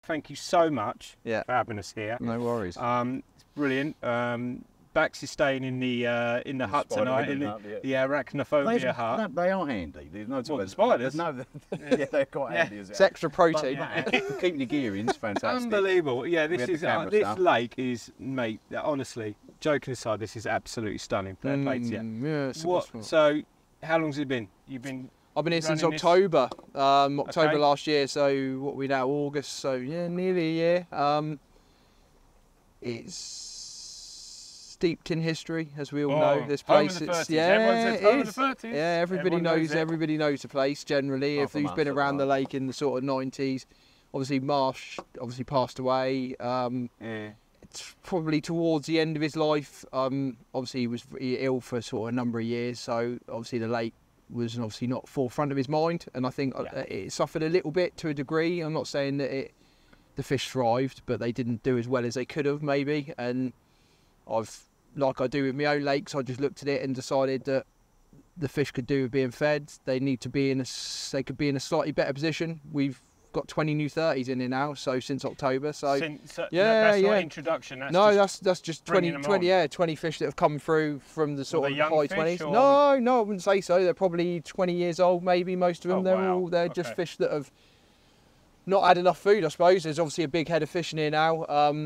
thank you so much Yeah. for having us here. No worries. It's brilliant. Bax is staying in the hut tonight, in the arachnophobia hut. They are handy. There's no What, the spiders? No, yeah, they're quite handy as It's extra protein. Keeping the gear in, it's fantastic. Unbelievable. Yeah, this is this stuff. lake is, mate. Honestly, joking aside, this is absolutely stunning. Fair play to you. Yeah, it's a good What? spot. So, how long's it been? You've been. I've been here since running this? October. October Okay. last year. So what are we now? August. So yeah, nearly a year. It's steeped in history, as we all know. This home place, of the it's 30s. yeah, Everyone says it home of is. the 30s. Yeah, everybody Everyone knows. it. Everybody knows the place generally. Half If a who's month been at around the once. lake in the sort of 90s, obviously Marsh obviously passed away. Yeah. It's probably towards the end of his life. Obviously he was ill for sort of a number of years, so obviously the lake was obviously not forefront of his mind, and I think it suffered a little bit to a degree. I'm not saying that the fish thrived, but they didn't do as well as they could have maybe. And like I do with my own lakes, I just looked at it and decided that the fish could do with being fed. They need to be they could be in a slightly better position. We've got 20 new 30s in here now, so since October. So That's yeah. not introduction. That's just 20 bringing them on. 20 fish that have come through from the sort they of young high fish 20s. or- No, I wouldn't say so. They're probably 20 years old, maybe most of them. Oh, wow. They're just Okay. fish that have not had enough food, I suppose. There's obviously a big head of fish in here now.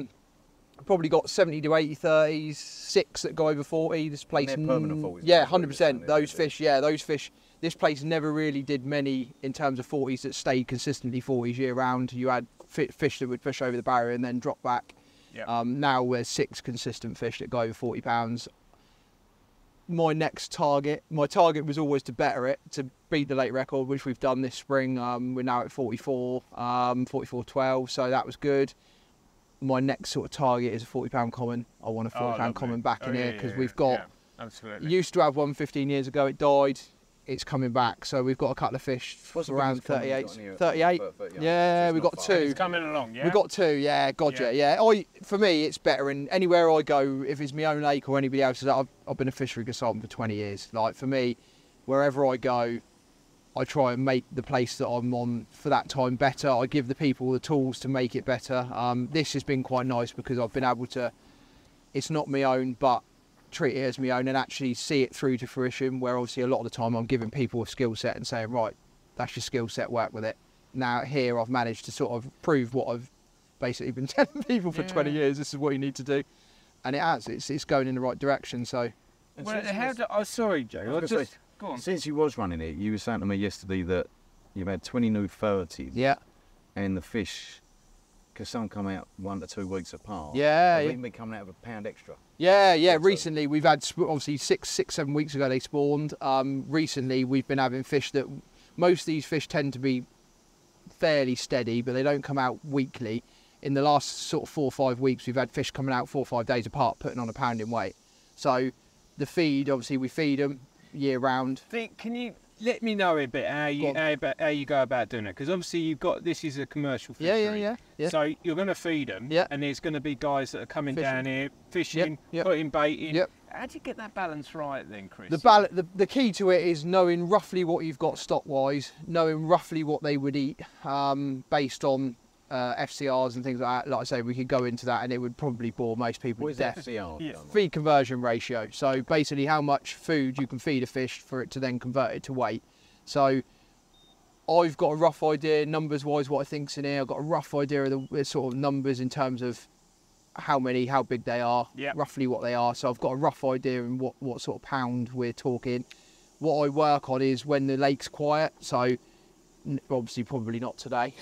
Probably got 70 to 80 30s, 6 that go over 40. This place, they're permanent 40s, yeah, aren't they? 100%. Those fish. This place never really did many in terms of 40s that stayed consistently 40s year round. You had fish that would push over the barrier and then drop back. Yeah. Now there's 6 consistent fish that go over 40 pounds. My target was always to better it, to beat the lake record, which we've done this spring. We're now at 44, 44.12, so that was good. My next sort of target is a 40 pound common. I want a 40 pound common back in here because we've got. Absolutely. Used to have one 15 years ago. It died. It's coming back. So we've got a couple of fish What's the around biggest common you've 38. got in here? 38. Yeah, So we've it's got not 2. far. It's coming along, yeah? We've got 2. Yeah, gotcha. Yeah. For me, it's better. And anywhere I go, if it's my own lake or anybody else's, I've been a fishery consultant for 20 years. Like for me, wherever I go, I try and make the place that I'm on for that time better. I give the people the tools to make it better. This has been quite nice because I've been able to, it's not my own, but treat it as my own and actually see it through to fruition, where obviously a lot of the time I'm giving people a skill set and saying, right, that's your skill set, work with it. Now here I've managed to sort of prove what I've basically been telling people for 20 years, this is what you need to do. And it has, it's going in the right direction, so. Well, sorry, Joe. Go on. Since you was running it, you were saying to me yesterday that you've had 20 new 30s. Yeah. And the fish, because some come out 1 to 2 weeks apart. Yeah. They've Yeah. even been coming out of a pound extra. Yeah. Recently we've had, obviously 6-7 weeks ago they spawned. Recently we've been having fish that, most of these fish tend to be fairly steady, but they don't come out weekly. In the last sort of 4 or 5 weeks, we've had fish coming out 4 or 5 days apart, putting on a pound in weight. So the feed, obviously we feed them year round. Can you let me know a bit how you go about doing it? Because obviously you've got, this is a commercial fishery. Yeah. So you're going to feed them, and there's going to be guys that are coming down here fishing, putting bait in. How do you get that balance right then, Chris? The key to it is knowing roughly what you've got stock wise, knowing roughly what they would eat, based on FCRs and things like that. Like I say, we could go into that and it would probably bore most people to death. Feed conversion ratio. So basically how much food you can feed a fish for it to then convert it to weight. So I've got a rough idea, numbers wise, what I think's in here. I've got a rough idea of the sort of numbers in terms of how big they are, roughly what they are. So I've got a rough idea in what sort of pound we're talking. What I work on is when the lake's quiet. So obviously probably not today,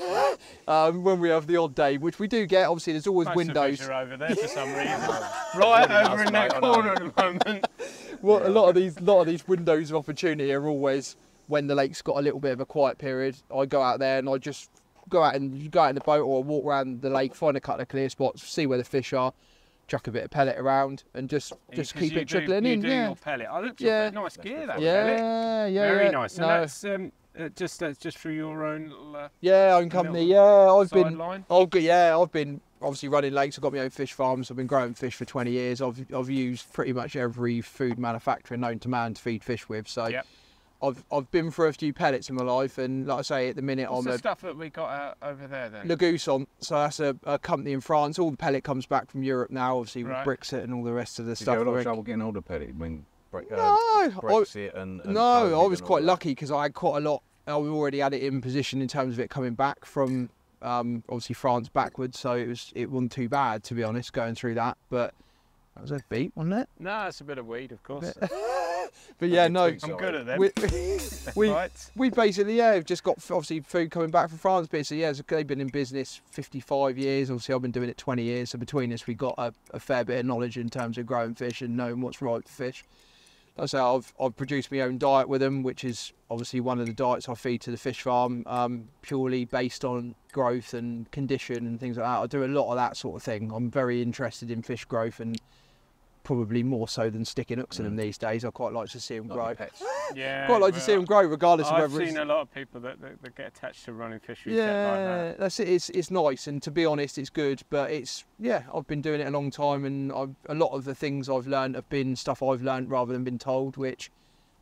when we have the odd day, which we do get. Obviously there's always windows. Fish are over there for some reason. Right over in that corner at the moment. Well, a lot of these windows of opportunity are always when the lake's got a little bit of a quiet period. I go out there and I just go out in the boat or walk around the lake, find a couple of clear spots, see where the fish are, chuck a bit of pellet around and just keep it trickling in. Your pellet. I looked at nice gear that pellet. Very nice. And that's just through your own little own company. I've been obviously running lakes. I've got my own fish farms. I've been growing fish for 20 years. I've used pretty much every food manufacturer known to man to feed fish with. So I've been through a few pellets in my life, and like I say, at the minute What's the stuff that we got out over there then? Lagousson, so that's a company in France. All the pellet comes back from Europe now, obviously with Right. Brexit and all the rest of the Did stuff. you have a lot of trouble getting hold of pellet when No, Brexit and no, COVID I was and all quite that? lucky because I had quite a lot. I already had it in position in terms of it coming back from obviously France backwards, so it wasn't too bad, to be honest, going through that. But that was a beat, wasn't it? No, it's a bit of weed, of course. But yeah, no, I'm good at them. we basically have just got obviously food coming back from France. But so yeah, they've been in business 55 years. Obviously, I've been doing it 20 years. So between us, we got a fair bit of knowledge in terms of growing fish and knowing what's right for fish. Like I say, I've produced my own diet with them, which is obviously one of the diets I feed to the fish farm, purely based on growth and condition and things like that. I do a lot of that sort of thing. I'm very interested in fish growth, and probably more so than sticking hooks in them these days. I quite like to see them grow. Yeah, quite like to see them grow, regardless of whether I've seen a lot of people that get attached to running fisheries. yeah, like that. that's it. It's nice, and to be honest, it's good. But I've been doing it a long time, and a lot of the things I've learned have been stuff I've learned rather than been told, which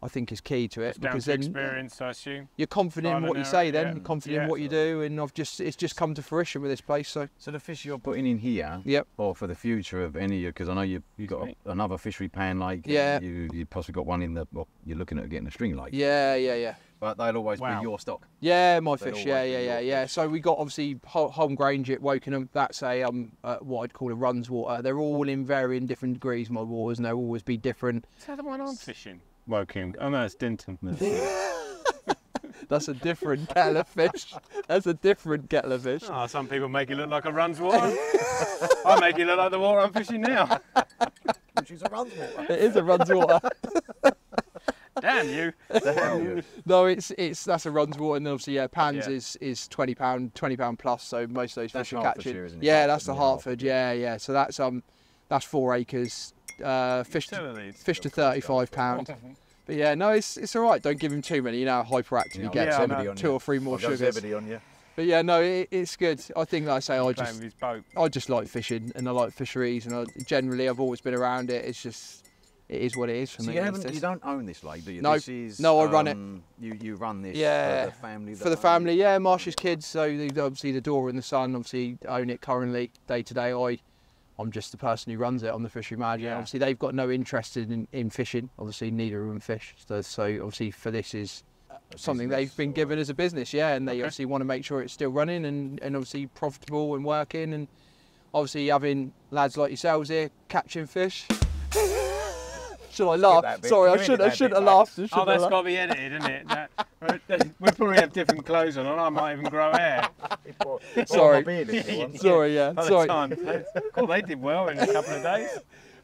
I think is key to it. It's because down to experience, I assume. You're confident in what you say, then you're confident in what you do, and it's just come to fruition with this place. So the fish you're putting in here, yep, or for the future of any, because I know you've got another fishery pan lake. Yeah. You possibly got one in the. Well, you're looking at getting a string lake. Yeah. But they'll always be your stock. Yeah, my fish. Yeah. So we got obviously home grange at Wokingham. That's a what I'd call a runs water. They're all in varying different degrees, my waters, and they'll always be different. Is that the one I'm fishing? Woking. Oh no, it's Dinton. That's a different kettle of fish. That's a different kettle of fish. Oh, some people make it look like a runs water. I make it look like the water I'm fishing now. Which is a runs water. It is a runs water. Damn you. No, that's a runs water, and then obviously pans is £20 plus. So most of those fish are catching. Isn't it? Yeah, that's the Hertford. Yeah. So that's 4 acres. Fish to £35. But yeah, no, it's all right. Don't give him too many. You know how hyperactive he gets. And 2 or 3 more sugars. But yeah, no, it's good. I think, like I say, I just like fishing, and I like fisheries, and I've always been around it. It's just, it is what it is for me. You don't own this lake, do you? No, no, I run it. You run this for the family? For the family, yeah. Marsh's kids, so obviously the daughter and the son obviously own it currently, day to day. I'm just the person who runs it. I'm the fishery manager. Yeah. Obviously, they've got no interest in fishing. Obviously, neither of them fish. So obviously, for this is something they've been given as a business, and they obviously want to make sure it's still running and obviously profitable and working. And obviously, having lads like yourselves here catching fish. Should I laugh? Sorry, I shouldn't have laughed. That's got to be edited, isn't it? We'll probably have different clothes on, and I might even grow hair. Sorry, yeah. Cool, they did well in a couple of days.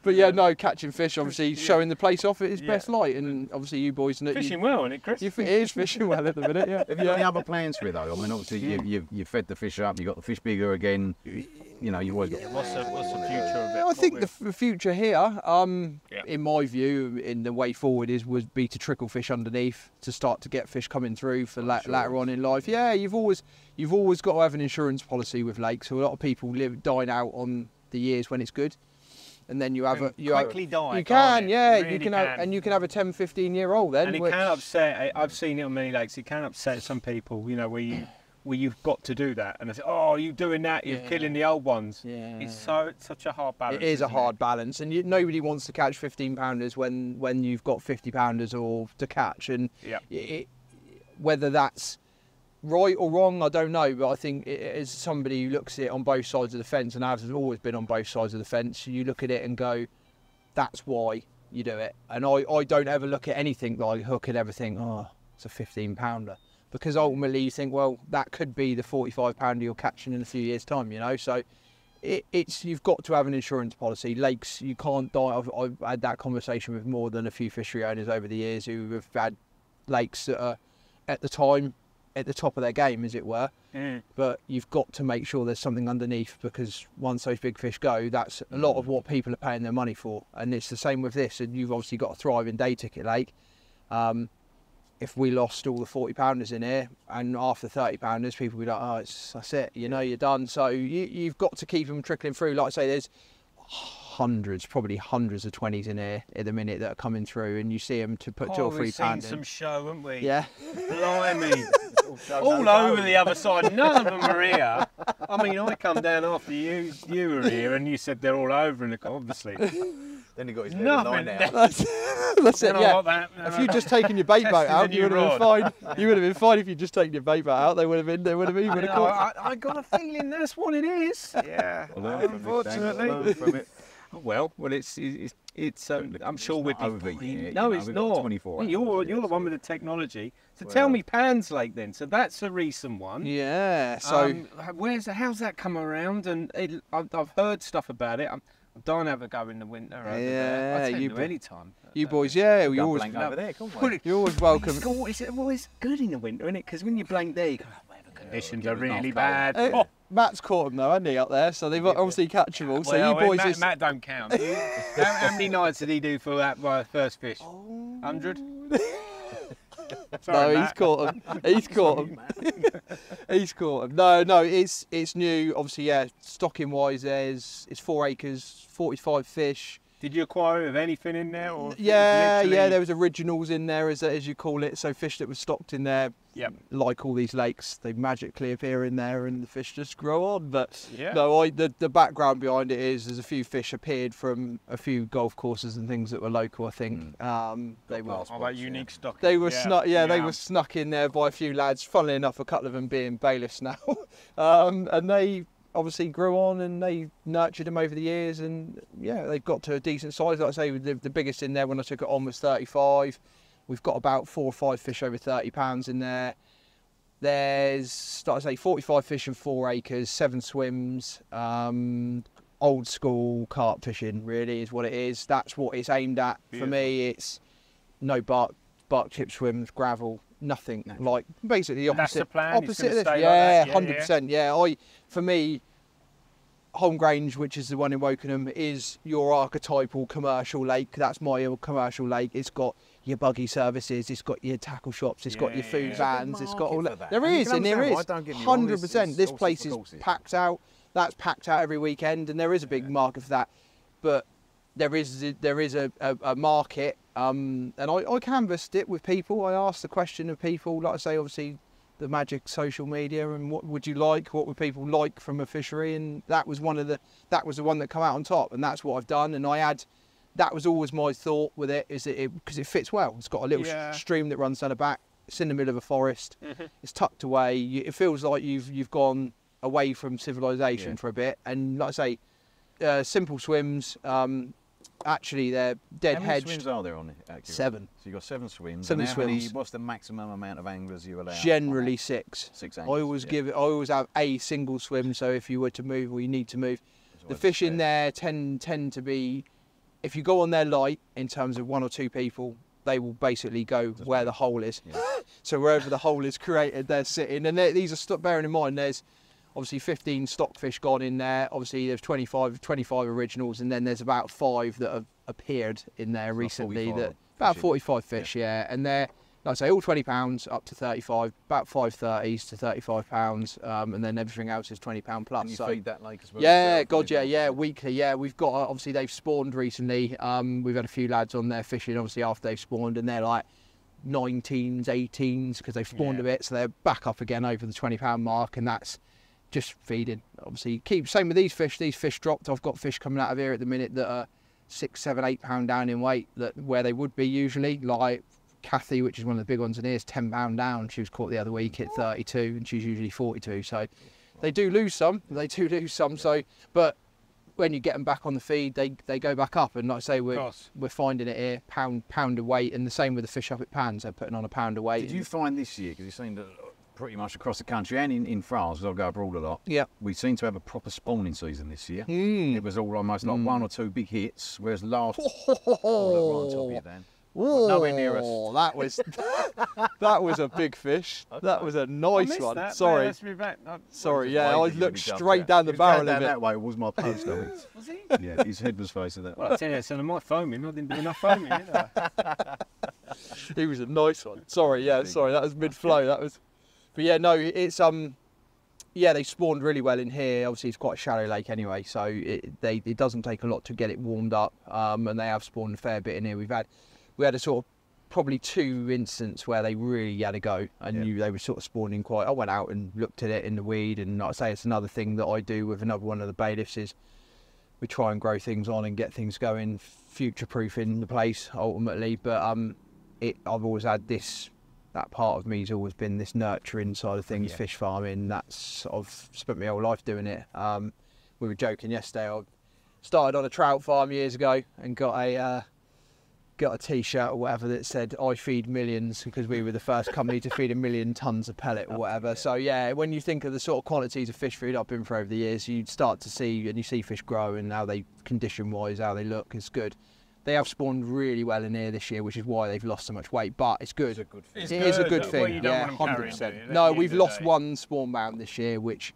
But yeah, no, catching fish, obviously showing the place off at its best light, and obviously you boys know fishing well, isn't it, Chris? It is fishing well at the minute, yeah. Have you got any other plans for it though? I mean, obviously you've fed the fish up, you got the fish bigger again. You know, you've always got. What's the future of it? I think the future here, in my view, in the way forward would be to trickle fish underneath to start to get fish coming through for later on in life. Yeah, you've always got to have an insurance policy with lakes. So a lot of people dine out on the years when it's good. And then you have you can, you can have a 10, 15 year old then. And it can upset. I've seen it on many lakes. It can upset some people. You know, where you've got to do that, and I say, oh, you doing that? You're killing the old ones. Yeah, it's such a hard balance. It is a hard balance, and nobody wants to catch 15-pounders when you've got 50-pounders or to catch, and whether that's right or wrong, I don't know, but I think as somebody who looks at it on both sides of the fence, and has always been on both sides of the fence, you look at it and go, that's why you do it. And I don't ever look at anything like hook and ever think, oh, it's a 15-pounder. Because ultimately you think, well, that could be the 45-pounder you're catching in a few years' time, you know. So you've got to have an insurance policy. Lakes, you can't die. I've had that conversation with more than a few fishery owners over the years who have had lakes that are at the time at the top of their game, as it were. But you've got to make sure there's something underneath, because once those big fish go, that's a lot of what people are paying their money for. And it's the same with this. And you've obviously got a thriving day ticket lake. If we lost all the 40-pounders in here and after 30-pounders, people would be like, oh, that's it, you know, you're done. So you've got to keep them trickling through. Like I say, there's probably hundreds of 20s in here at the minute that are coming through, and you see them to put 2 or 3 we've pounds seen some show, haven't we? Yeah. Blimey. All over the other side. None of them are here. I mean, I come down after you were here, and you said they're all over in the obviously. Then he got his Nothing. line out. That's it, yeah. If you'd just taken your bait boat out, you would have been fine. You would have been fine if you'd just taken your bait boat out. They would have been. You would have caught. I got a feeling that's what it is. Yeah. Unfortunately. Well, it's. I'm sure we'd be fine. No, it's not. 24 you're the one with the technology. So tell me, Pan's Lake then. So that's a recent one. Yeah. So how's that come around? And I've heard stuff about it. I'm dying to have a go in the winter. Over there. I'll tell you any time. You boys, yeah, we always over there. Come on. You're always welcome. It's good in the winter, isn't it? Because when you blank there, you go, weather conditions are really bad. Matt's caught them though, hasn't he, up there? So they've obviously catchable. So you boys, Matt don't count. How many nights did he do for that first fish? 100. Sorry, no, he's caught them. He's caught them. He's caught them. No, it's new. Obviously, yeah. Stocking wise, it's 4 acres, 45 fish. Did you acquire it with anything in there? Or yeah, there was originals in there, as you call it. So fish that was stocked in there. Yep. Like all these lakes, they magically appear in there, and the fish just grow on. But yeah. No, the background behind it is there's a few fish appeared from a few golf courses and things that were local. I think they were. Oh, that unique stock. They were snuck. Yeah, they were snuck in there by a few lads. Funnily enough, a couple of them being bailiffs now, and they obviously grew on and they nurtured them over the years, and yeah, they've got to a decent size. Like I say, the biggest in there when I took it on was 35. We've got about 4 or 5 fish over 30 pounds in there. There's, like I say, 45 fish in 4 acres, 7 swims. Old school carp fishing really is what it is. That's what it's aimed at. Beautiful. For me, it's no bark chip swims, gravel, nothing. No. Like basically the opposite. That's the plan. Opposite of this. Yeah, 100%. Yeah, for me, Holm Grange, which is the one in Wokenham, is your archetypal commercial lake. That's my commercial lake. It's got your buggy services, it's got your tackle shops, it's got your food vans, it's got all that. There is, 100%. This place is packed out. That's packed out every weekend, and there is a big market for that. But there is a market, and I canvassed it with people. I asked the question of people, like I say, obviously the magic social media, and what would you like? What would people like from a fishery? And that was the one that come out on top, and that's what I've done. And that was always my thought with it, is that because it fits well. It's got a little stream that runs down the back. It's in the middle of a forest. It's tucked away. It feels like you've gone away from civilization for a bit. And like I say, simple swims. Actually, they're dead hedged. How many swims are there on it? 7. So you've got 7 swims. 7 swims. What's the maximum amount of anglers you allow? Generally 6. 6 anglers. I always have a single swim. So if you were to move or you need to move, the fish in there tend to be. If you go on there light, in terms of 1 or 2 people, they will basically go where the hole is. Yeah. So wherever the hole is created, they're sitting. And these are bearing in mind, there's obviously 15 stockfish gone in there. Obviously, there's 25 originals, and then there's about 5 that have appeared in there recently. About 45 fish, yeah. And they're, like I say, all £20 up to 35, about 530s to 35 pounds, and then everything else is £20 plus. And you feed that lake as well? Yeah, weekly. Yeah, we've got obviously they've spawned recently. We've had a few lads on there fishing, obviously after they've spawned, and they're like 19s, 18s because they've spawned a bit, so they're back up again over the £20 mark, and that's just feeding. Obviously, same with these fish. These fish dropped. I've got fish coming out of here at the minute that are 6, 7, 8 pound down in weight, where they would be usually. Like Kathy, which is one of the big ones in here, is 10 pound down. She was caught the other week at 32, and she's usually 42. So they do lose some. So, but when you get them back on the feed, they go back up. And like I say, we're finding it here, pound of weight, and the same with the fish up at Pans. They're putting on a pound of weight. Did you find this year, because you've seen that pretty much across the country and in France, because I go abroad a lot, we seem to have a proper spawning season this year. It was all almost like 1 or 2 big hits, whereas last right on top of you, Dan. Nowhere near us. That was a big fish. That was a nice one. That. Sorry. No, me back. Sorry, I looked straight down the barrel of it. That way was my post, I think. Was he? Yeah, his head was facing that way. Well, I tell you, son, I might foam him. I didn't do enough foaming, did I? He was a nice one. Sorry, that was mid-flow. That was. But yeah, no, it's yeah, they spawned really well in here. Obviously, it's quite a shallow lake anyway, so it doesn't take a lot to get it warmed up. And they have spawned a fair bit in here. We had a sort of probably 2 instances where they really had a go. I knew they were sort of spawning quite. I went out and looked at it in the weed, and like I say, it's another thing that I do with another one of the bailiffs is we try and grow things on and get things going, future-proofing the place ultimately. But I've always had this. That part of me has always been this nurturing side of things, fish farming. I've spent my whole life doing it. We were joking yesterday. I started on a trout farm years ago and got a T-shirt or whatever that said "I feed millions" because we were the first company to feed 1 million tons of pellet or whatever. So yeah, when you think of the sort of quantities of fish food I've been for over the years, you start to see and you see fish grow and how they condition-wise, how they look. It's good. They have spawned really well in here this year, which is why they've lost so much weight. But it's good. It is a good thing. Well, you don't yeah, want them 100%. No, we've lost one spawn mount this year, which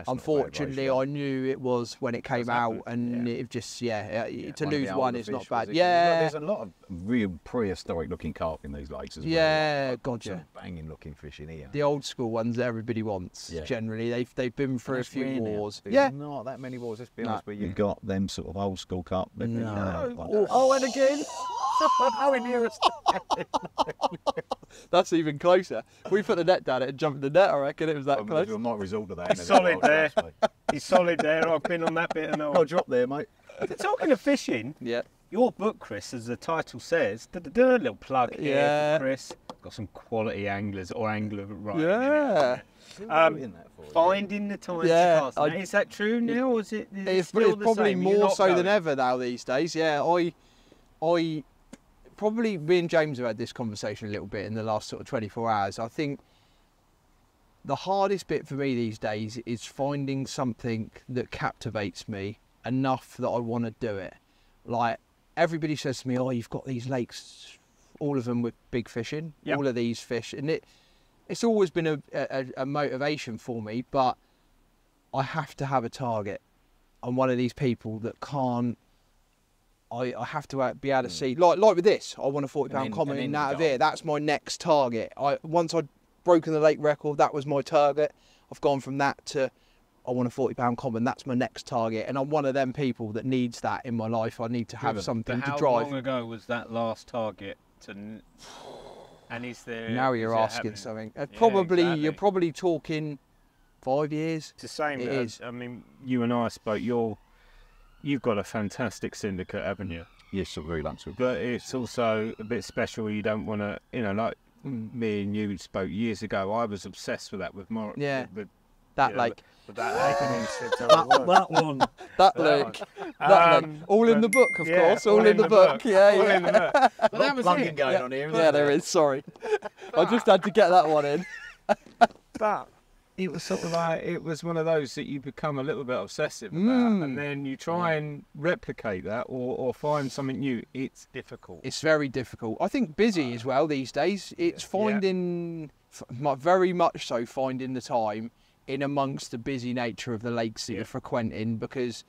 unfortunately I knew it was when it came out, and it just to lose one is not bad. Yeah, there's a lot of real prehistoric looking carp in these lakes as well. Yeah, God, some banging looking fish in here. The old school ones that everybody wants. Generally, they've been through a few wars. There's not that many wars. Let's be honest with you. You've got them sort of old school carp. Oh, and again. How in here? That's even closer. We put the net down and jumped the net. I reckon it was that close. We might resort to that. He's solid there. He's solid there. I've been on that bit and all. I'll drop there, mate. Talking of fishing, your book, Chris, as the title says, little plug here for Chris. Got some quality anglers or angler writing in it. Finding the time to cast. Now, is that true now, or is it? It's probably more so than ever now these days. Yeah, I probably, me and James have had this conversation a little bit in the last sort of 24 hours. I think the hardest bit for me these days is finding something that captivates me enough that I want to do it. Like, everybody says to me, oh, you've got these lakes, all of them with big fish in, all of these fish. And it's always been a motivation for me, but I have to have a target. I'm one of these people that can't, I have to be able to see, like with this, I want a 40-pound common in out of here. That's my next target. Once I'd broken the lake record, that was my target. I've gone from that to, I want a 40-pound common. That's my next target. And I'm one of them people that needs that in my life. I need to have something to drive. How long ago was that last target? And is there... Now you're asking something. Probably, you're probably talking 5 years. It's the same. I mean, you and I spoke, you've got a fantastic syndicate, haven't you? Yes, so very much so. But it's also a bit special. You don't want to, like me and you spoke years ago. I was obsessed with that with Morris. Yeah. That lake. That one. That lake. That lake. All in the book, of course. All in the book. Yeah. But that was it. Going on here, yeah, there is. Sorry. I just had to get that one in. But it was sort of like, it was one of those that you become a little bit obsessive about, and then you try and replicate that or find something new. It's difficult. It's very difficult. I think busy as well these days. It's finding, very much so, finding the time in amongst the busy nature of the lakes that you're frequenting, because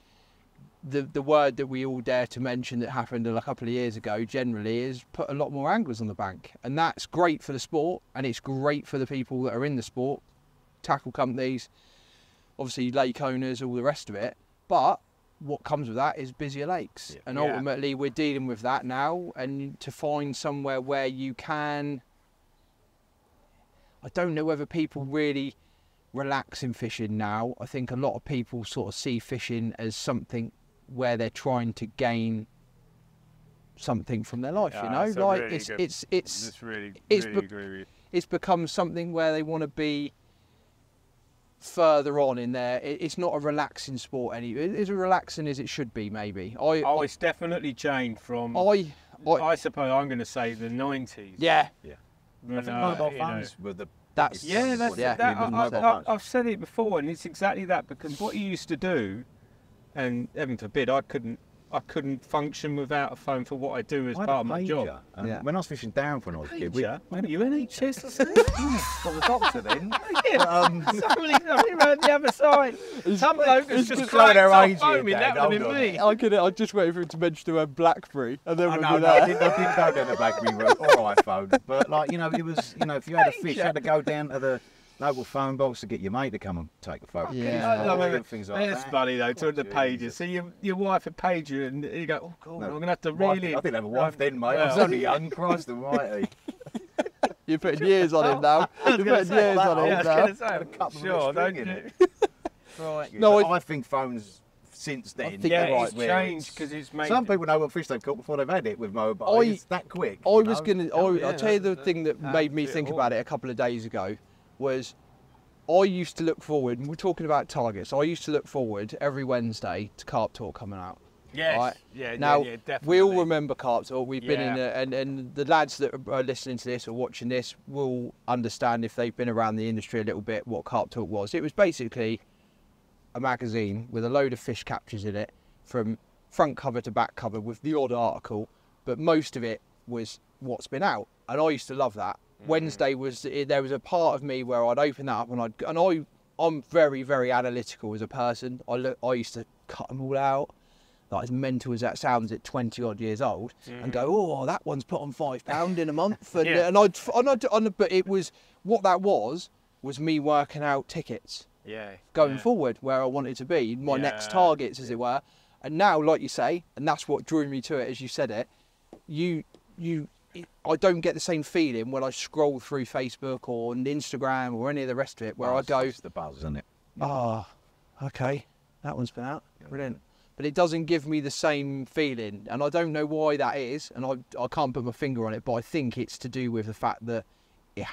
the word that we all dare to mention that happened a couple of years ago generally is put a lot more anglers on the bank, and that's great for the sport, and it's great for the people that are in the sport, tackle companies, obviously lake owners, all the rest of it. But what comes with that is busier lakes, and ultimately we're dealing with that now. And to find somewhere where you can, I don't know whether people really relax in fishing now. I think a lot of people sort of see fishing as something where they're trying to gain something from their life, like it's become something where they want to be further on in there. It's not a relaxing sport anymore. It's as relaxing as it should be, maybe. It's definitely changed from, I suppose I'm going to say the 90s. Yeah. I think mobile phones were the... I've said it before, and it's exactly that, because what you used to do, and heaven forbid, I couldn't function without a phone for what I do as part of my job. When I was fishing down when I was a kid, maybe you NHS or something? Got the doctor then. Somebody around the other side. Some bloke has just showing their age. That would have been me. I just waited for him to mention to have BlackBerry, and then I didn't go down the BlackBerry route or iPhone. But it was, if you had a fish, you had to go down to the Noble phone box to get your mate to come and take a photo. Things like that's funny though, talking to pages. So your wife would page you and you go, oh God, I'm going to have to really... I didn't have a wife then, mate. I was only young, Christ almighty. You're putting years on him now. You're putting years on him now. I was going to say, sure, don't you? Right. No, I think phones since then. It's changed because it's made... Some people know what fish they've caught before they've had it with mobile. It's that quick. I'll tell you the thing that made me think about it a couple of days ago was I used to look forward, and we're talking about targets, I used to look forward every Wednesday to Carp Talk coming out. Yes. Right? Yeah, now, definitely. we all remember Carp Talk. We've been in and the lads that are listening to this or watching this will understand if they've been around the industry a little bit what Carp Talk was. It was basically a magazine with a load of fish captures in it from front cover to back cover with the odd article, but most of it was what's been out. And I used to love that. Wednesday there was a part of me where I'd open that up and I'm very, very analytical as a person. I used to cut them all out, like as mental as that sounds at 20 odd years old, and go, oh, that one's put on £5 in a month, and but it was what that was me working out tickets. Going forward where I wanted to be, my next targets, as it were. And now, like you say, and that's what drew me to it, as you said it, I don't get the same feeling when I scroll through Facebook or Instagram or any of the rest of it, where I go... It's the buzz, isn't it? Oh, okay, that one's been out, brilliant. But it doesn't give me the same feeling, and I don't know why that is, and I can't put my finger on it, but I think it's to do with the fact that you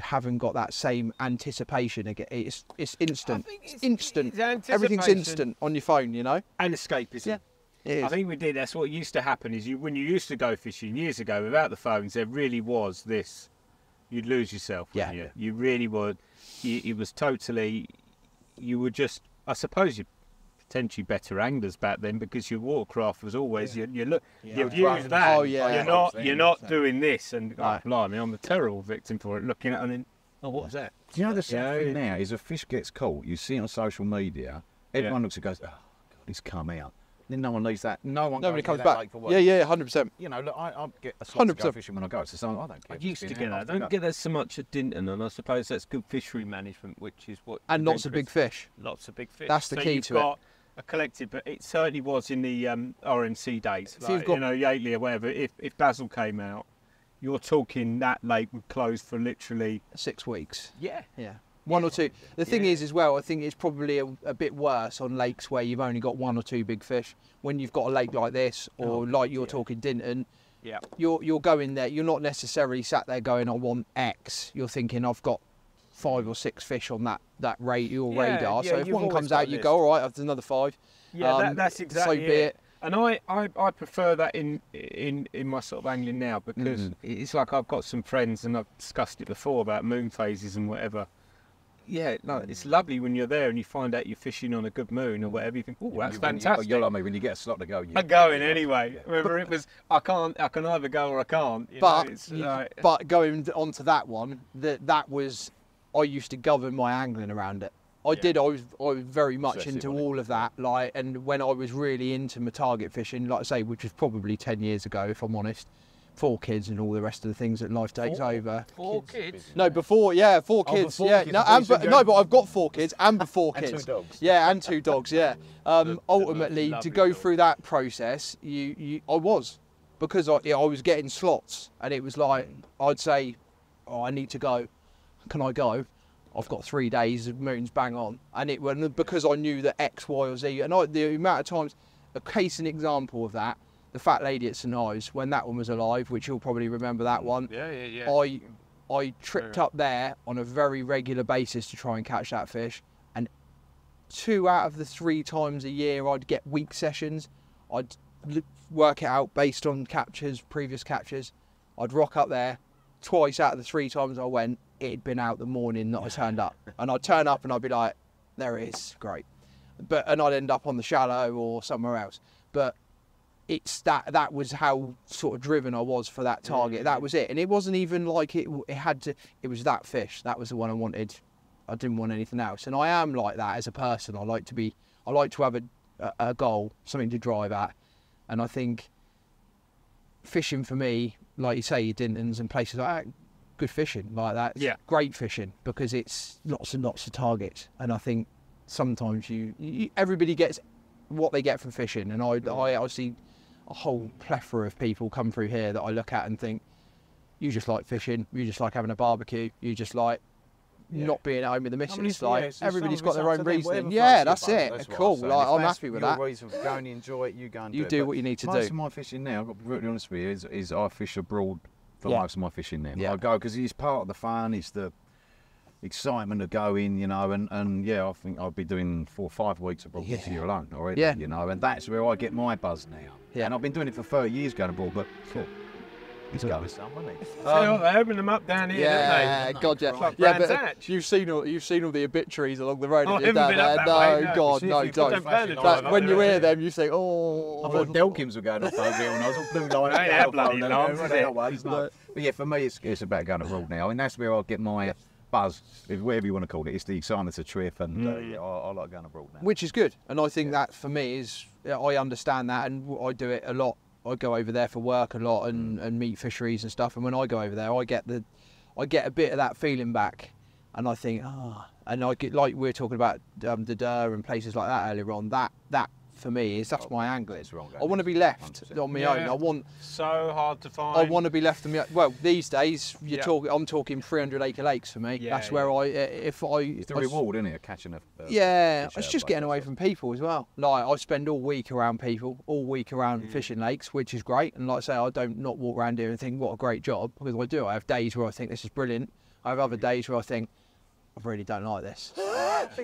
haven't got that same anticipation again. It's instant. It's instant. Everything's instant on your phone, you know. And escapism. Yeah, it is. I think that's what used to happen. Is when you used to go fishing years ago without the phones, there really was this. You'd lose yourself. Wouldn't you? You really would. It was totally. You were just. I suppose you. Potentially better anglers back then because your watercraft was always you use that. You're not doing this, and blimey, I'm a terrible victim for it. Looking at it and then, what was that? Do you know the sad thing now is a fish gets caught. You see it on social media. Everyone looks and goes, "Oh God, it's come out." Then no one leaves that. Nobody comes back. For work. Yeah, 100%. You know, look, I get a slot to go fishing when I go. So I don't care. I used to get that. I don't get that so much at Dinton, and I suppose that's good fishery management, which is what. And lots of big fish. Lots of big fish. That's the key to it. A collected, but it certainly was in the RMC days. Like, Yateley or whatever. If Basil came out, you're talking that lake would close for literally 6 weeks. Yeah. One or two. The thing is, as well, I think it's probably a bit worse on lakes where you've only got 1 or 2 big fish. When you've got a lake like this, or like you're talking Dinton, you're going there. You're not necessarily sat there going, I want X. You're thinking, I've got 5 or 6 fish on that radar. So if one comes out, you go, all right, there's another 5. Yeah, that's exactly so be it. And I prefer that in my sort of angling now because it's like I've got some friends and I've discussed it before about moon phases and whatever. Yeah, no, it's lovely when you're there and you find out you're fishing on a good moon or whatever. You think, oh, that's fantastic. You're like me when you get a slot to go. I'm going anyway. Whether it was I can either go or I can't. But going on to that one, that was. I used to govern my angling around it. I was very much into all of that. Like, and when I was really into my target fishing, like I say, which was probably 10 years ago, if I'm honest, 4 kids and all the rest of the things that life takes over. 4 kids? No, before, 4 kids. But I've got 4 kids and before kids. And 2 dogs. Yeah, and 2 dogs. Yeah. Ultimately, to go through that process, I was, because I was getting slots, and it was like I'd say, oh, I need to go. Can I go? I've got 3 days of moons bang on, and it went because I knew that X, Y, or Z, and the amount of times, a case and example of that, the fat lady at St Ives, when that one was alive, which you'll probably remember that one. Yeah. I tripped up there on a very regular basis to try and catch that fish, and 2 out of the 3 times a year I'd get week sessions. I'd work it out based on captures, previous captures. I'd rock up there. 2 out of the 3 times I went, it'd been out the morning that I turned up, and I'd turn up and I'd be like, there it is, great. And I'd end up on the shallow or somewhere else. But it's that was how sort of driven I was for that target. That was it. And it wasn't even like it was that fish. That was the one I wanted. I didn't want anything else. And I am like that as a person. I like to have a goal, something to drive at. And I think fishing for me, like you say, your Dintons and places like that, good fishing like that. It's great fishing because it's lots and lots of targets. And I think sometimes everybody gets what they get from fishing. And I see a whole plethora of people come through here that I look at and think, you just like fishing, you just like having a barbecue, you just like not being at home with the missus. Everybody's got their own reasoning. Yeah, that's it. That's cool. Like, I'm happy with that. Your reason for going to enjoy it, you go and do it. You do what you need to do. Most of my fishing now, I've got to be really honest with you, is I fish abroad for most of my fishing now. I go because it's part of the fun, it's the excitement of going, you know, and yeah, I think I'll be doing 4 or 5 weeks abroad this year alone already, you know, and that's where I get my buzz now. Yeah. And I've been doing it for 30 years going abroad, but he's going with some, hasn't he? They open them up down here, don't they? God, yeah. Like but you've seen all the obituaries along the road. I haven't been up that way, no, God, no, don't. When you hear them, you think, oh. I thought Delkins were going off over here when I was all blue line. But yeah, for me, it's about going abroad now, and that's where I get my buzz, whatever you want to call it. It's the excitement of trip, and I like going abroad now. Which is good, and I think that for me is, I understand that, and I do it a lot. I go over there for work a lot and meet fisheries and stuff, and when I go over there, I get a bit of that feeling back, and I think, and I get, like we were talking about the Dur and places like that earlier on. That for me that's my angling. I want to be left on my own. So hard to find. I want to be left on my own. Well, these days I'm talking 300-acre lakes for me. That's where it's the reward, isn't it, catching a it's just getting away from people as well. Like, I spend all week around people, all week around fishing lakes, which is great. And like I say, I don't not walk around here and think what a great job, because I do. I have days where I think this is brilliant. I have other days where I think I really don't like this.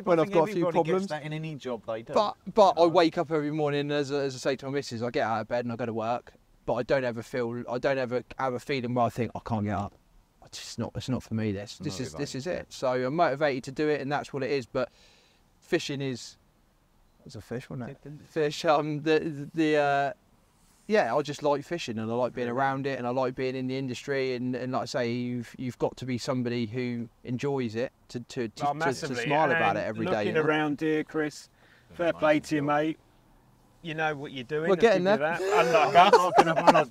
When I've got a few problems. Gets that in any job they do. But I wake up every morning, as I say to my missus, I get out of bed and I go to work. But I don't ever have a feeling where I think I can't get up. It's not for me. This is it. So I'm motivated to do it, and that's what it is. But fishing is, it's a fish, wasn't it? Fish. I just like fishing, and I like being around it, and I like being in the industry, and like I say, you've got to be somebody who enjoys it to smile about it every day. Looking around here, Chris, fair play to you, mate. You know what you're doing. We're getting there. Unlike us.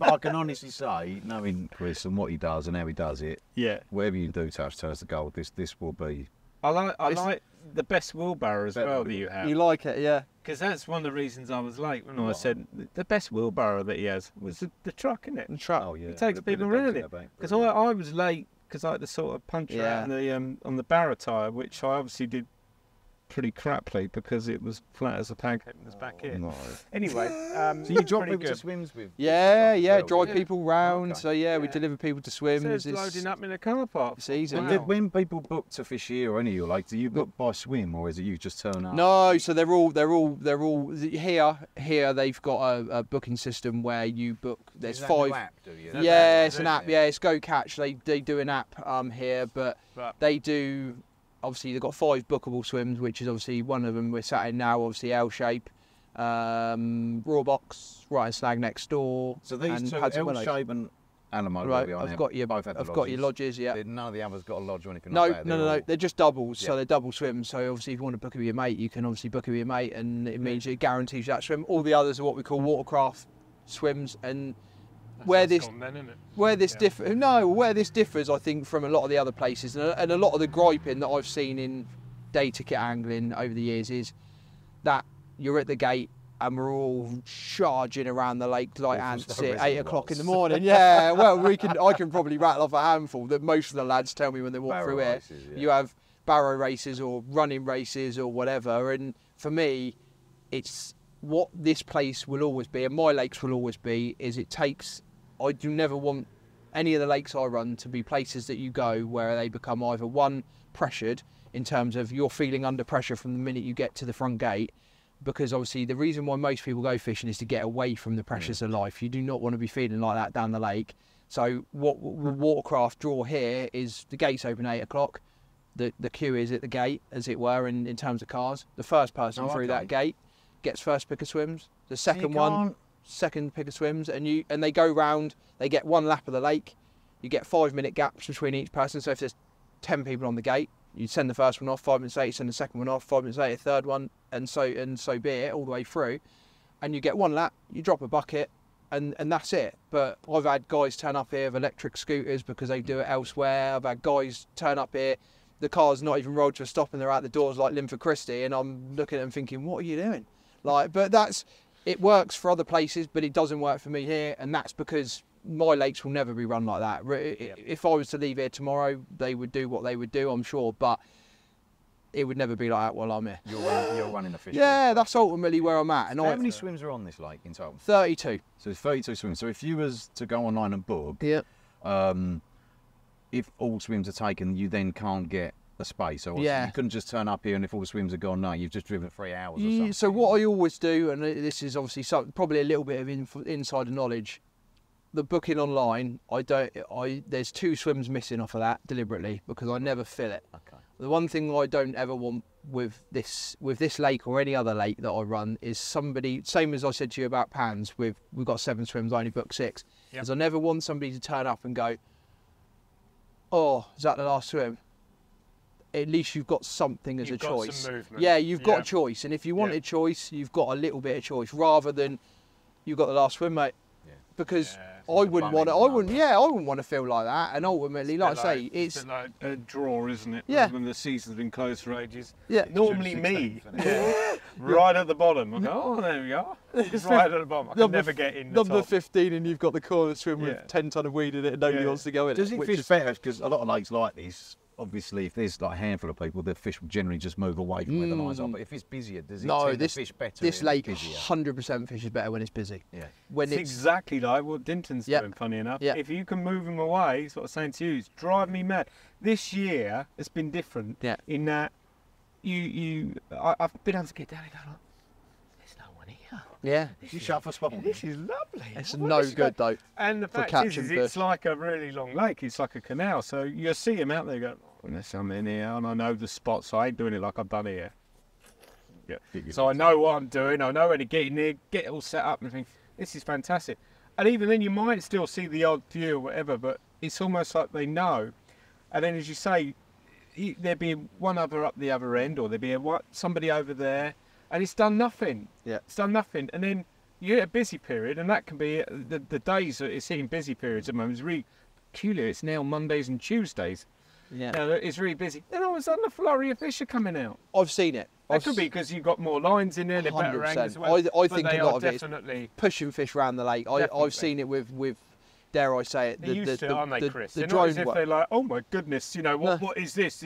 I can honestly say, knowing Chris and what he does and how he does it, whatever you do touch turns to gold. This will be. I like the best wheelbarrow as well that you have. You like it, yeah? Because that's one of the reasons I was late when I said the best wheelbarrow that he has was the truck, isn't it? The truck. Oh yeah. He takes people around it. Because I was late because I had to sort of punch out on the barrow tyre, which I obviously did pretty craply because it was flat as a pancake in this back here. No. Anyway, so you drive people to swims with? Drive people round. So we deliver people to swims. It's loading up in a car park. It's easy. When people book to fish here or any of you, like, do you book by swim or is it you just turn up? No, so they're all here. They've got a booking system where you book. There's 5. App, do you? It's an app. Yeah, it's Go Catch. They do an app here, but they do. Obviously, they've got 5 bookable swims, which is obviously one of them we're sat in now, obviously L-shape, raw box, right and snag next door. So these two, L-shape and Alamo, right, I've got your lodges, yeah. None of the others got a lodge or anything no, like that? No, they're just doubles, so they're double swims. So obviously if you want to book it with your mate, you can obviously book it with your mate, and it means it guarantees that swim. All the others are what we call watercraft swims, and where this differs, I think, from a lot of the other places, and a lot of the griping that I've seen in day ticket angling over the years is that you're at the gate and we're all charging around the lake like ants at 8 o'clock in the morning. Yeah, well, I can probably rattle off a handful that most of the lads tell me when they walk through here. You have barrow races or running races or whatever, and for me, it's what this place will always be, and my lakes will always be, is I do never want any of the lakes I run to be places that you go where they become either one, pressured in terms of you're feeling under pressure from the minute you get to the front gate, because obviously the reason why most people go fishing is to get away from the pressures of life. You do not want to be feeling like that down the lake. So what watercraft draw here is the gates open at 8 o'clock. The queue is at the gate, as it were, in terms of cars. The first person through that gate gets first pick of swims. The second one, second pick of swims, and they go round. They get 1 lap of the lake. You get 5-minute gaps between each person. So if there's 10 people on the gate, you send the first one off. 5 minutes later, you send the second one off. 5 minutes later, third one, and so be it all the way through. And you get 1 lap. You drop a bucket, and that's it. But I've had guys turn up here with electric scooters because they do it elsewhere. I've had guys turn up here, the car's not even rolled to a stop and they're out the doors like Linford Christie, and I'm looking at them thinking, what are you doing? Like, but it works for other places, but it doesn't work for me here, and that's because my lakes will never be run like that. If I was to leave here tomorrow, they would do what they would do, I'm sure, but it would never be like that while I'm here. You're running the fish. Yeah, that's ultimately where I'm at. And how many swims are on this lake in total? 32. So it's 32 swims. So if you was to go online and book, if all swims are taken, you then can't get a space. So you couldn't just turn up here and if all the swims are gone, no, you've just driven 3 hours or something. So what I always do, and this is obviously probably a little bit of insider knowledge, the booking online, there's 2 swims missing off of that deliberately because I never fill it. Okay. The one thing I don't ever want with this lake or any other lake that I run is somebody, same as I said to you about Pans, we've got 7 swims, I only booked 6. Because I never want somebody to turn up and go, oh, is that the last swim? At least you've got something as a choice. Some movement. Yeah, you've got a choice, and if you wanted choice, you've got a little bit of choice rather than you've got the last swim, mate. Yeah. Because I wouldn't want to. I wouldn't want to feel like that. And ultimately, like I say, it's like a draw, isn't it? Yeah. When the season's been closed for ages. Yeah. Normally me, right at the bottom. I go, oh, there we go. Just right at the bottom. I can never get in the number top. 15, and you've got the corner swim with 10 ton of weed in it, and nobody wants to go in. Does it fish better? Because a lot of lakes like this, obviously, if there's like a handful of people, the fish will generally just move away from where the lines are. But if it's busier, does it tend to fish better? This lake 100% fishes better when it's busy. Yeah. When it's exactly like what Dinton's doing, funny enough. Yeah. If you can move them away, it's what I was saying to you, it's driving me mad. This year, it's been different in that I've been able to get down and go like, there's no one here. Yeah. You shut for spot. This is lovely. It's no good though. And the fact is it's like a really long lake. It's like a canal. So you'll see them out there go, oh, there's some in here, and I know the spots. So I ain't doing it like I've done here. Yeah. So I know what I'm doing. I know where to get in there, get it all set up and think, this is fantastic. And even then you might still see the odd few or whatever, but it's almost like they know. And then as you say, there'd be one other up the other end, or there'd be somebody over there, and it's done nothing. Yeah. It's done nothing. And then you hit a busy period, and that can be the days that it's hitting busy periods at the moment. It's really peculiar. It's now Mondays and Tuesdays. Yeah. Now it's really busy. Then all of a sudden a flurry of fish are coming out. I've seen it. It could be because you've got more lines in there, they're better angles. I think a lot of it is pushing fish around the lake. I've seen it with dare I say it, they're used to it, aren't they, Chris? The drone. Not as if they're like, oh my goodness, you know, what is this?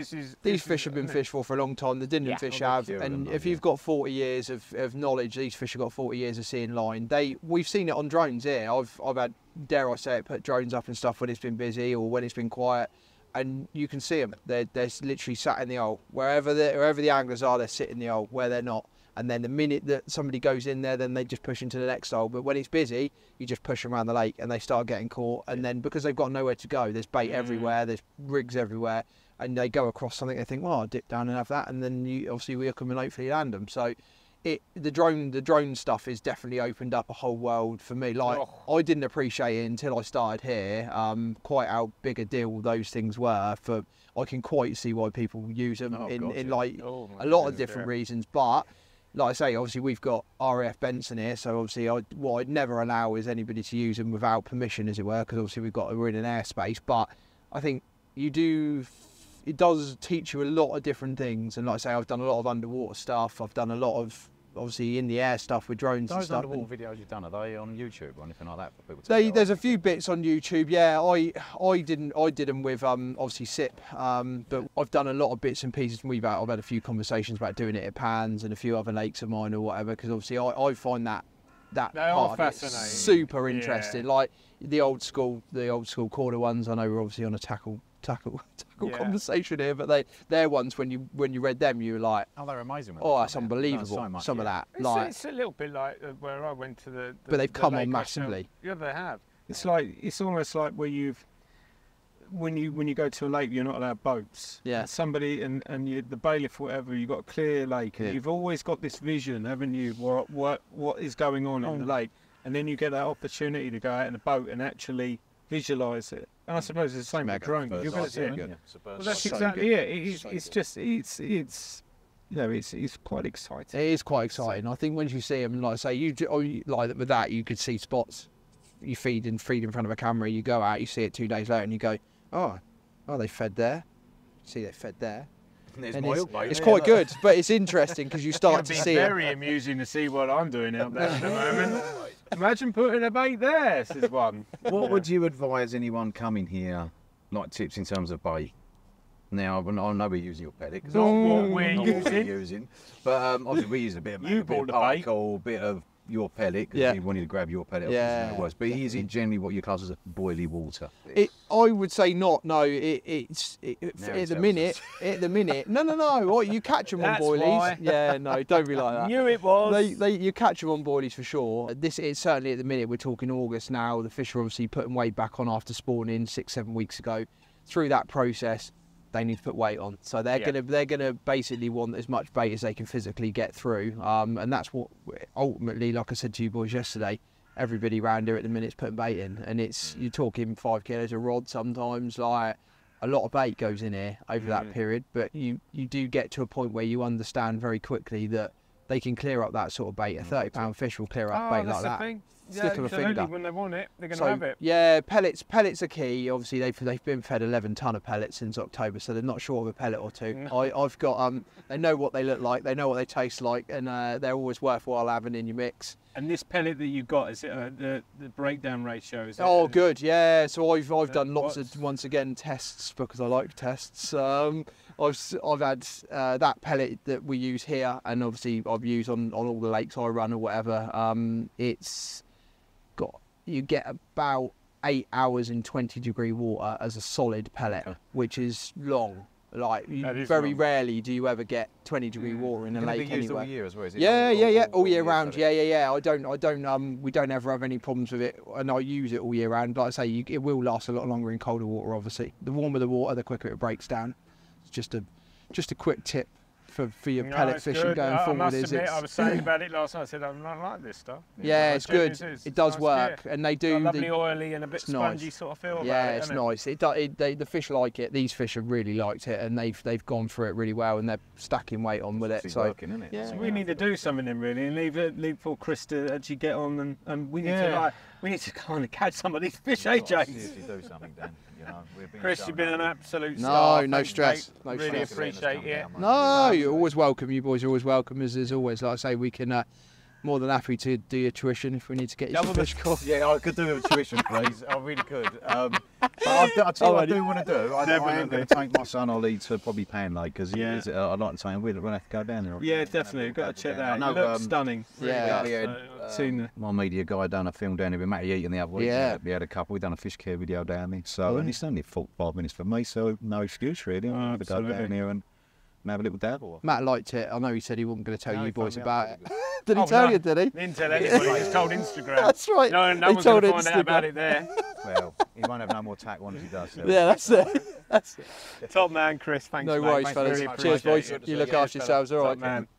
These fish have been fished for a long time. The Dinton fish have, and if you've got 40 years of knowledge, these fish have got 40 years of seeing line. We've seen it on drones here. I've had, dare I say it, put drones up and stuff when it's been busy or when it's been quiet, and you can see them. They're literally sat in the hole. Wherever the anglers are, they're sitting in the hole where they're not. And then the minute that somebody goes in there, then they just push into the next hole. But when it's busy, you just push them around the lake and they start getting caught. And then because they've got nowhere to go, there's bait everywhere, there's rigs everywhere, and they go across something, they think, well, I'll dip down and have that. And then we hook them and hopefully land them. So the drone stuff has definitely opened up a whole world for me. Like, I didn't appreciate it until I started here, quite how big a deal those things were. I can quite see why people use them in a lot of different reasons. But like I say, obviously we've got RAF Benson here, so obviously what I'd never allow is anybody to use them without permission, as it were, because obviously we're in an airspace. But I think it does teach you a lot of different things. And like I say, I've done a lot of underwater stuff. I've done a lot of obviously in the air stuff with drones and stuff. Those underwater videos you've done, are they on YouTube or anything like that for people to There's a few bits on YouTube, yeah. I did them with obviously SIP, but I've done a lot of bits and pieces. I've had a few conversations about doing it at Pans and a few other lakes of mine or whatever, because obviously I find that part of it super interesting. Like the old school corner ones. I know we're obviously on a tackle conversation here, but they're ones when you read them, you were like, oh, they're amazing. Oh, that's unbelievable. So much, some of that. It's a little bit like where I went to but they've come on massively. Yeah, they have. It's almost like where when you go to a lake, you're not allowed boats. Yeah. And somebody and the bailiff or whatever, you've got a clear lake, and you've always got this vision, haven't you? What is going on in the lake, and then you get that opportunity to go out in a boat and actually visualise it. And I suppose it's the same with drones. You're going to see it. Well, that's exactly it. It's quite exciting. It is quite exciting. I think once you see them, like I say, like with that, you could see spots you feed in front of a camera, you go out, you see it 2 days later, and you go, oh, they fed there. See, they fed there. And it's quite good, but it's interesting because you start to see it. It's very amusing to see what I'm doing out there at the moment. Imagine putting a bait there, says one. What would you advise anyone coming here, like tips in terms of bait? Now, I know we're using your pellet. Not what we're using. But obviously we use a bit of or a bit of your pellet because you wanted to grab your pellet. But is it generally what you class as a boiling water? I would say not. No, it's at the minute. No. What, you catch them on boilies? Why. Yeah, no, don't be like that. Knew it was. You catch them on boilies for sure. This is certainly at the minute. We're talking August now. The fish are obviously putting weight back on after spawning 6-7 weeks ago. Through that process, they need to put weight on, so they're gonna basically want as much bait as they can physically get through, and that's what ultimately, like I said to you boys yesterday, everybody around here at the minute's putting bait in, and you're talking 5 kilos of rod sometimes. Like, a lot of bait goes in here over that period, but you do get to a point where you understand very quickly that they can clear up that sort of bait. A 30-pound fish will clear up bait like that. Thing. Stick of a finger. When they want it, they're going to have it. Yeah, pellets are key. Obviously, they've been fed 11 tonne of pellets since October, so they're not short of a pellet or two. I've got they know what they look like, they know what they taste like, and they're always worthwhile having in your mix. And this pellet that you've got, is it the breakdown ratio? Is it, good, yeah. So I've done lots of, once again, tests because I like tests. I've had that pellet that we use here, and obviously I've used on all the lakes I run or whatever. You get about 8 hours in 20-degree water as a solid pellet, which is long. Like, very rarely do you ever get 20-degree water in a lake anywhere. All year as well, is it? Yeah, all year round. Yeah. We don't ever have any problems with it, and I use it all year round. Like I say, it will last a lot longer in colder water. Obviously, the warmer the water, the quicker it breaks down. It's just a quick tip for your pellet fishing going forward. I must admit, I was saying about it last night. I said I don't like this stuff. Yeah, it's good. It does work, and they do. Lovely oily and a bit spongy sort of feel. Yeah, it's nice. The fish like it. These fish have really liked it, and they've gone through it really well, and they're stacking weight on with it. So working, isn't it? Yeah, so we need to do something then, really, and leave for Chris to actually get on, and we need to kind of catch some of these fish, James? Seriously do something, Dan. Chris, you've been an absolute star. No stress. Really appreciate it. No, you're always welcome. You boys are always welcome. As always, like I say, we can more than happy to do your tuition if we need to get you some fish caught. Yeah, I could do a tuition, please. I really could. But I'll tell you what I do want to do. I am going to take my son Ollie to probably Pan Lake because I'd like to say we'll have to go down there. Yeah, definitely. Got to check that out. It looks stunning. Seen my media guy done a film down there with Matty Eaton the other week. Yeah, we had a couple. We done a fish care video down there. So and it's only 45 minutes for me, so no excuse really. I'll have to go down here and have a little dabble. Matt liked it. I know he said he wasn't going to tell you boys about it. Did he tell you, did he? Didn't tell anybody, he just told Instagram. That's right. No one's going to find out about it there. Well, he won't have no more tack once he does. So. Yeah, that's it. Top man, Chris. Thanks, no worries, fellas. Cheers, boys. You look after yourselves, all right, man.